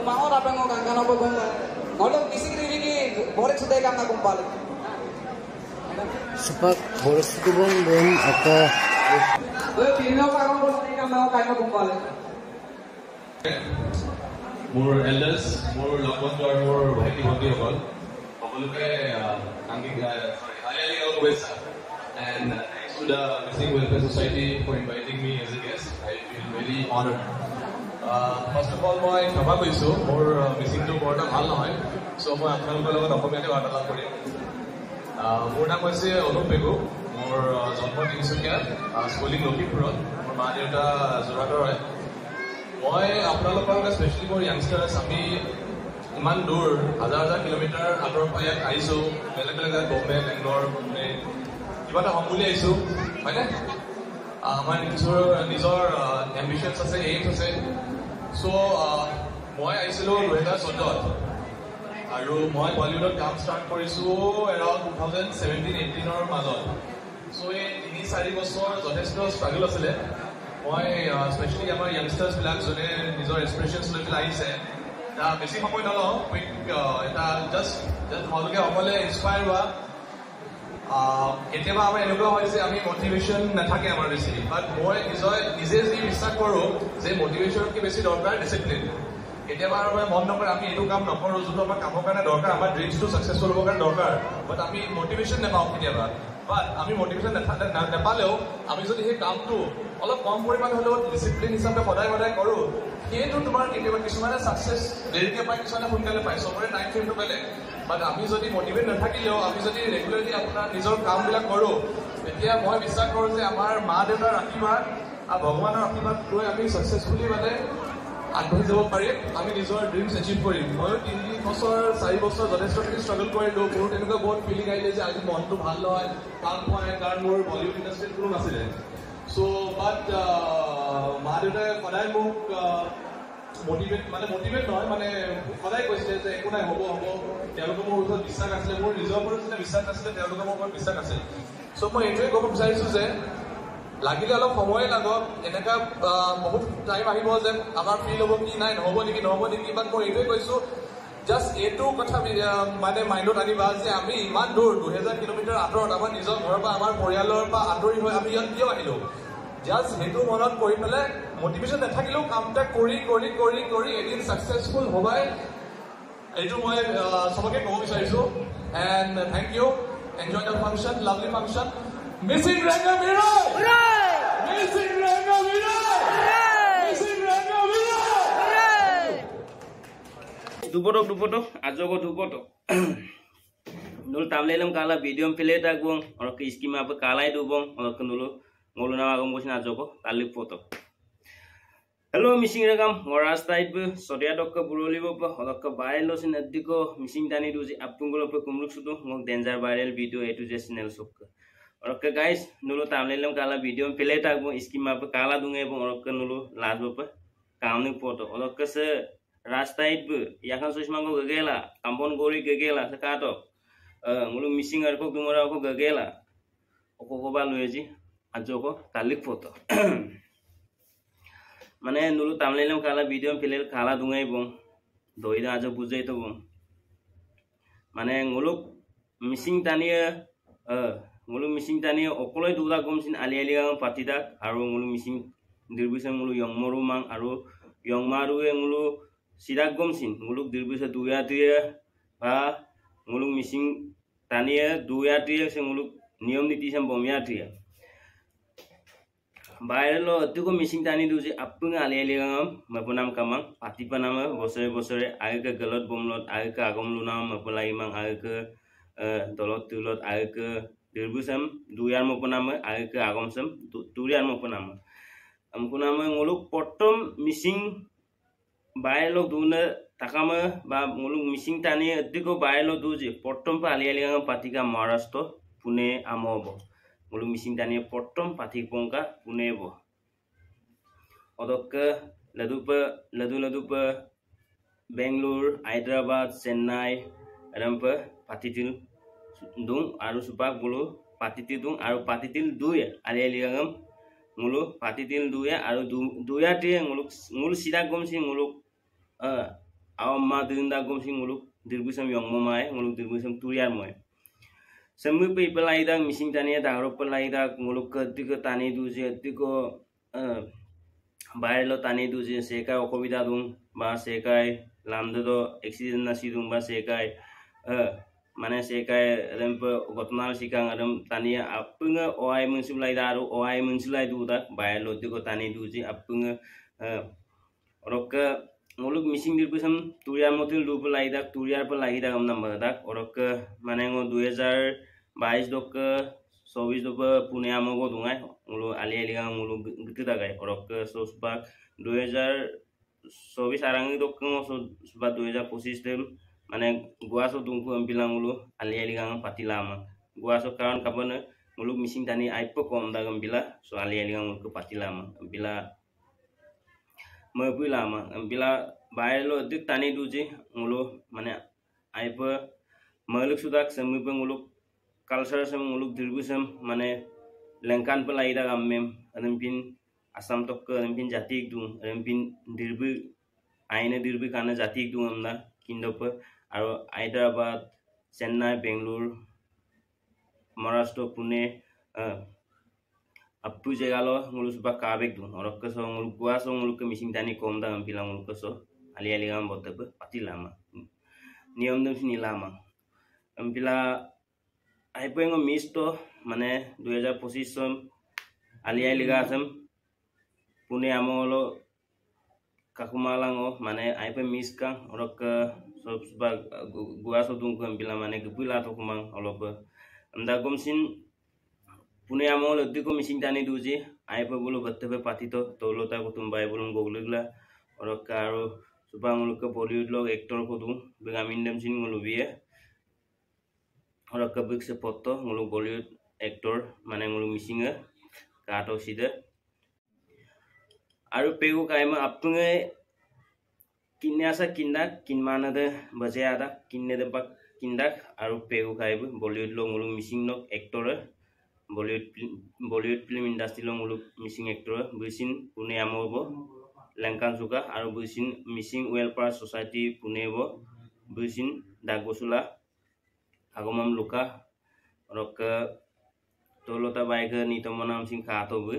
mau apa ngomong kan apa gomba ngolong bisik ini boleh sudah kan aku kumpal sepak boros itu bom atau pilih apa kamu boleh kan mau kain aku kumpal more elders more loved or more bhai bhai hokol সকলোকে আংকিক sorry highly গাওঁৱেছা and thanks to the Missing Welfare Society for inviting me as a guest. I feel very honored. First of all, মই ক্ষমা কৰিছো মোৰ মিছিংটো বৰটা ভাল নহয় so মই আপোনালোকৰ লগত অসমীয়াতে বাৰ্তালাপ কৰিম মোৰ নাম হৈছে অনুপ পেগু মোৰ জন্ম তিনিচুকীয়া স্কুলিং লখিমপুৰত মোৰ মা দেউতা যোৰহাটৰ হয় মই আপোনালোকৰ লগত স্পেচিয়েলি মোৰ য়াংষ্টাৰ্ছ আমি ইমান দূৰ হাজাৰ হাজাৰ কিলোমিটাৰ আঁতৰৰ পৰা ইয়াত আহিছোঁ বেলেগ বেলেগ জেগাত বম্বে বেংগলৰ কিবা এটা হ'ম বুলি আহিছোঁ হয়নে আমাৰ নিজৰ এম্বিশ্যনছ আছে এইমছ আছে চ' মই আহিছিলোঁ 2014 আৰু মই বলিউডত কাম ষ্টাৰ্ট কৰিছোঁ এৰাউণ্ড 2017-18ৰ মাজত চ' এই 3-4 বছৰ যথেষ্ট ষ্ট্ৰাগল আছিলে মই স্পেচিয়েলি আমাৰ য়াংষ্টাৰ্ছবিলাক যোনে নিজৰ এক্সপ্ৰেশ্যনছ লৈ পেলাই আহিছে বেছি সময় নলওঁ কুইক এটা জাষ্ট তোমালোকে অকলে ইনস্পায়াৰ হোৱা কেতিয়াবা আমাৰ এনেকুৱা হয় যে আমি মটিভেশ্যন নাথাকে আমাৰ বেছি বাট মই নিজে যি বিশ্বাস কৰোঁ যে মটিভেশ্যনতকৈ বেছি দৰকাৰ ডিচিপ্লিন কেতিয়াবা আমাৰ মন নকৰে আমি এইটো কাম নকৰোঁ যোনটো আমাৰ কামৰ কাৰণে দৰকাৰ আমাৰ ড্ৰিমছটো ছাকচেছফুল হ'বৰ কাৰণে দৰকাৰ বাট আমি মটিভেশ্যন নাপাওঁ কেতিয়াবা বাট আমি মটিভেশ্যন নাপালেও আমি যদি সেই কামটো অলপ কম পৰিমাণে হ'লেও ডিচিপ্লিন হিচাপে সদায় সদায় কৰোঁ সেইটো তোমাৰ কেতিয়াবা কিছুমানে ছাকচেছ দেৰিকৈ পায় কিছুমানে সোনকালে পায় চবৰে টাইম ফ্ৰেমটো বেলেগ বাট আমি যদি মটিভেট নাথাকিলেও আমি যদি ৰেগুলাৰলি আপোনাৰ নিজৰ কামবিলাক কৰোঁ তেতিয়া মই বিশ্বাস কৰোঁ যে আমাৰ মা দেউতাৰ আশীৰ্বাদ আৰু ভগৱানৰ আশীৰ্বাদ লৈ আমি ছাকচেছফুলি মানে আগবাঢ়ি যাব পাৰিম আমি নিজৰ ড্ৰিমছ এচিভ কৰিম ময়ো 3 বছৰ 4 বছৰ যথেষ্টখিনি ষ্ট্ৰাগল কৰিলোঁ মোৰ তেনেকুৱা বহুত ফিলিং আহিলে যে আজি মনটো ভাল নহয় কাম পোৱা নাই কাৰণ মোৰ বলিউড ইণ্ডাষ্ট্ৰীত কোনো নাছিলে চ' বাট মা দেউতাই সদায় মোক মটিভেট নহয় মানে সদায় কৈছিলে যে একো নাই হ'ব তেওঁলোকৰ মোৰ ওপৰত বিশ্বাস আছিলে মোৰ নিজৰ ওপৰত যেতিয়া বিশ্বাস নাছিলে তেওঁলোকৰ মোৰ ওপৰত বিশ্বাস আছিল চ' মই এইটোৱে ক'ব বিচাৰিছোঁ যে লাগিলে অলপ সময়ে লাগক এনেকুৱা বহুত টাইম আহিব যে আমাৰ ফিল হ'ব কি নাই নহ'ব নেকি বাট মই এইটোৱে কৈছোঁ জাষ্ট এইটো কথা মানে মাইণ্ডত আনিবা যে আমি ইমান দূৰ 2000 কিলোমিটাৰ আঁতৰত আমাৰ নিজৰ ঘৰৰ পৰা আমাৰ পৰিয়ালৰ পৰা আঁতৰি হৈ আমি ইয়াত কিয় আহিলোঁ জাষ্ট সেইটো মনত কৰি পেলাই মটিভেশ্যন নাথাকিলেও কামটা কৰি এদিন ছাকচেছফুল হ'বাই এইটো মই চবকে ক'ব বিচাৰিছোঁ and thank you enjoy the function lovely function Mising ৰেংগা মিৰাই মিছিং ৰেংগা মিৰাই মিছিং ৰেংগা মিৰাই dupoto ajogo dupoto nul tamlelem kala video fileta gong or ke schema apa kala dubong or kenulu ngoluna agam gosin ajogo talik foto hello missing regam ngoras type sodia dokka burolibo pa hodokka bailo sin addiko missing tani duji apungolo pe kumluk sudu ngok danger viral video a to z channel sokka or ke guys nulu tamlelem kala video fileta gong schema apa kala dunge bong or kenulu lazbo pa kamni foto or ke se রাস্তায় ইয়াখান সুষমাঙ্গ গেগেলা কাম্পন গরি গেগেলা সে কাটো মুলু missing আর কো তুমরা কো গেগেলা ওকো কোবা লয়েজি আজকো তালিক photo মানে নুলু তামলাইলাম কালা video ফেলে কালা দুঙাই বং দইরা আজ বুঝাই তো বং মানে মুলুক মিসিং টানিয়ে অকলৈ দুটা গমছিন আলি পাতিদাক আৰু মুলু মিসিং দিৰবিছে মুলু ইয়ংমৰু মাং আৰু ইয়ংমাৰুৱে মুলু সিরাক গমছিন মুলুক দিরবিছে দুয়াটিয়ে বা মুলুক মিসিং টানিয়ে দুয়াটিয়ে সে মুলুক নিয়ম নীতি সে বমিয়াটিয়ে বাইরেলো অতিকো মিসিং টানি দুজি আপুং আলি গাম মপনাম কামাং পাতিপানাম বছরে আগে গলত বমলত আগে আগমলু নাম মপলাই মাং আগে দলত তুলত আগে দিরবিসম দুয়ার মপনাম আগে আগমসম তুরিয়ার মপনাম আমকুনাম মুলুক পটম মিসিং বাইলো দুনে তাকামে বা মুলুক মিসিং টানি অতিকো বাইলো দুজি পট্টম পা আলি গাম পাতিকা মহারাষ্ট্র পুনে আমব মুলুক মিসিং টানি পট্টম পাতি পঙ্কা পুনেব অদক লদুপ বেঙ্গলোর হায়দ্রাবাদ চেন্নাই এরম্প পাতিতিল দুং আৰু সুপাক বুলু পাতিতিল দুং আৰু পাতিতিল দুই আলি গাম মুলু পাতিতিল দুয়ে আৰু দুয়াটিয়ে মুলুক Chirac গমছি Muluk ma dinda gom sing nguluk dirbusam yong momai nguluk dirbusam turiar moy semui pe pelai da missing tani da ro pelai da nguluk ke diko tani du je diko bailo tani du je sekai okobida dung ba sekai lamdo do accident na sidung ba sekai mane sekai remp gotnal sikang adam tani apunga oai munsulai daru oai munsulai du da bailo diko tani du je apunga orok nguluk missing dirbusam turiar motil du pelai da turiar pelai da gam number da orok mane ngo 2022 dok 24 dok pune amogo dungai ngulu ali ali gang ngulu gitu da gai orok sosbak 2024 arang dok ngo sosbak 2025 dem mane gua so dungku ambilang ngulu ali ali gang patilama gua so kawan kabana ngulu missing tani aipo kom da gambila so ali ali gang ngulu patilama bila mabui lama bila bailo dik tani duji ngulu mane aipo maluk sudak semi nguluk culture sem nguluk dirbusam mane lengkan pelai da gammem adempin asam tok adempin jatik dung adempin dirbu aine dirbu kana jatik dung amna kindop aro Hyderabad Chennai Bangalore Maharashtra Pune appu jegalo ngulu suba kabek dung orok so ngulu gua so ngulu ke missing tani kom da bilang ngulu so ali ali gam botte pati lama niam dem sini lama ambila ai pengo misto mane 2025 ali ali gasam Pune amolo kakumalango mane ai pe miska orok so suba gua so dung ambila mane gupila to kumang olop anda gomsin Pune amol diko missing tani duji aipa bulu batte pati to tolota ko tumbai bulun goglegla orok karo subang lu ke Bollywood log actor ko dum begamin dem sin ngulu biye orok ke big se foto ngulu Bollywood actor mane ngulu missing ka to sida aru pegu kaima apunge kinyasa kindak kinmana de bajada kinne de bak kindak aru pegu kaibu Bollywood lo ngulu missing nok actor Bollywood film industry lo nguluk missing actor busin Pune amobo Lankan juga aru busin missing welfare society Pune bo busin dagosula agomam luka rok tolota baik ni tomanam sing khato bu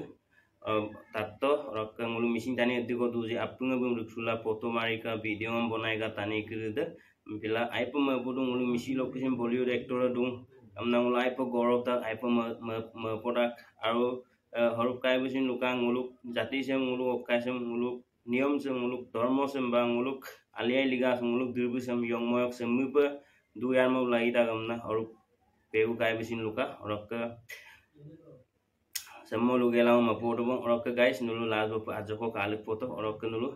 tatto rok nguluk missing tani diko duji apunga bum ruksula foto marika video am bonaiga tani kirida bila aipo mabudu nguluk missing location Bollywood actor dung amna ngulu aipo gorob da aipo ma product aro horup kai busin luka nguluk jati sem nguluk okai sem nguluk niom sem nguluk dharma sem ba nguluk aliai liga sem nguluk dirbu sem yong moyok sem mupa duyar mo lai da gamna horup pegu kai busin luka orok semmo lugela ma foto bon orok guys nulu lazo ajoko kalik foto orok nulu